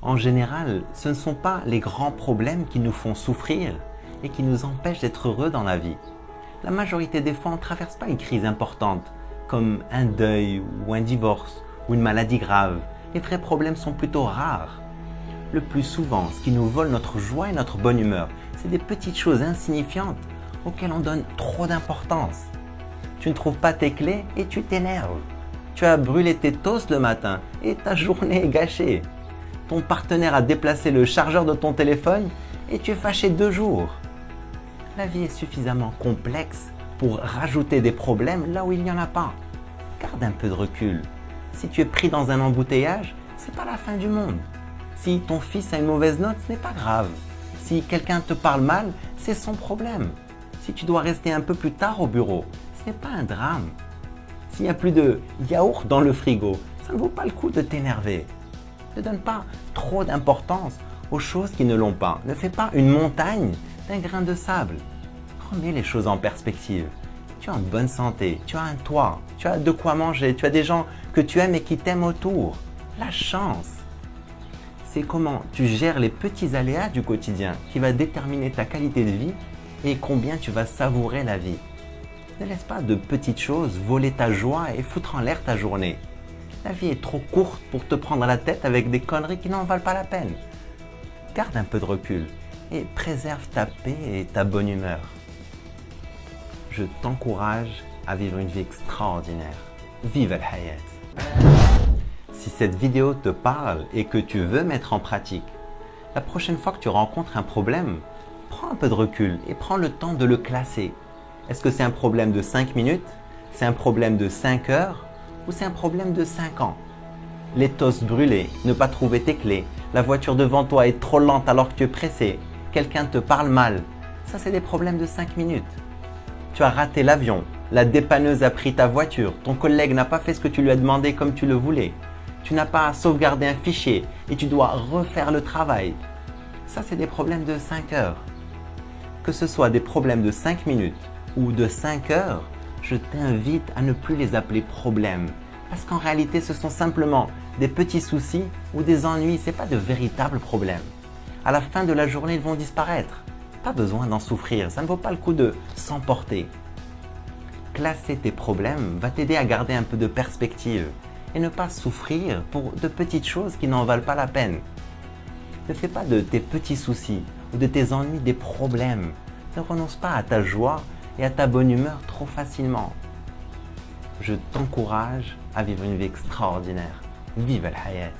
En général, ce ne sont pas les grands problèmes qui nous font souffrir et qui nous empêchent d'être heureux dans la vie. La majorité des fois, on ne traverse pas une crise importante, comme un deuil ou un divorce ou une maladie grave. Les vrais problèmes sont plutôt rares. Le plus souvent, ce qui nous vole notre joie et notre bonne humeur, c'est des petites choses insignifiantes auxquelles on donne trop d'importance. Tu ne trouves pas tes clés et tu t'énerves. Tu as brûlé tes toasts le matin et ta journée est gâchée. Ton partenaire a déplacé le chargeur de ton téléphone et tu es fâché 2 jours. La vie est suffisamment complexe pour rajouter des problèmes là où il n'y en a pas. Garde un peu de recul. Si tu es pris dans un embouteillage, ce n'est pas la fin du monde. Si ton fils a une mauvaise note, ce n'est pas grave. Si quelqu'un te parle mal, c'est son problème. Si tu dois rester un peu plus tard au bureau, ce n'est pas un drame. S'il n'y a plus de yaourt dans le frigo, ça ne vaut pas le coup de t'énerver. Ne donne pas trop d'importance aux choses qui ne l'ont pas. Ne fais pas une montagne d'un grain de sable. Remets les choses en perspective. Tu es en bonne santé, tu as un toit, tu as de quoi manger, tu as des gens que tu aimes et qui t'aiment autour. La chance, c'est comment tu gères les petits aléas du quotidien qui va déterminer ta qualité de vie et combien tu vas savourer la vie. Ne laisse pas de petites choses voler ta joie et foutre en l'air ta journée. La vie est trop courte pour te prendre la tête avec des conneries qui n'en valent pas la peine. Garde un peu de recul et préserve ta paix et ta bonne humeur. Je t'encourage à vivre une vie extraordinaire. Vive al-hayat! Si cette vidéo te parle et que tu veux mettre en pratique, la prochaine fois que tu rencontres un problème, prends un peu de recul et prends le temps de le classer. Est-ce que c'est un problème de 5 minutes? C'est un problème de 5 heures? Ou c'est un problème de 5 ans? Les toasts brûlés, ne pas trouver tes clés, la voiture devant toi est trop lente alors que tu es pressé, quelqu'un te parle mal. Ça, c'est des problèmes de 5 minutes. Tu as raté l'avion, la dépanneuse a pris ta voiture, ton collègue n'a pas fait ce que tu lui as demandé comme tu le voulais. Tu n'as pas sauvegardé un fichier et tu dois refaire le travail. Ça, c'est des problèmes de 5 heures. Que ce soit des problèmes de 5 minutes ou de 5 heures, je t'invite à ne plus les appeler problèmes. Parce qu'en réalité, ce sont simplement des petits soucis ou des ennuis, ce n'est pas de véritables problèmes. À la fin de la journée, ils vont disparaître. Pas besoin d'en souffrir, ça ne vaut pas le coup de s'emporter. Classer tes problèmes va t'aider à garder un peu de perspective et ne pas souffrir pour de petites choses qui n'en valent pas la peine. Ne fais pas de tes petits soucis ou de tes ennuis des problèmes. Ne renonce pas à ta joie et à ta bonne humeur trop facilement. Je t'encourage à vivre une vie extraordinaire. Vive al-hayat!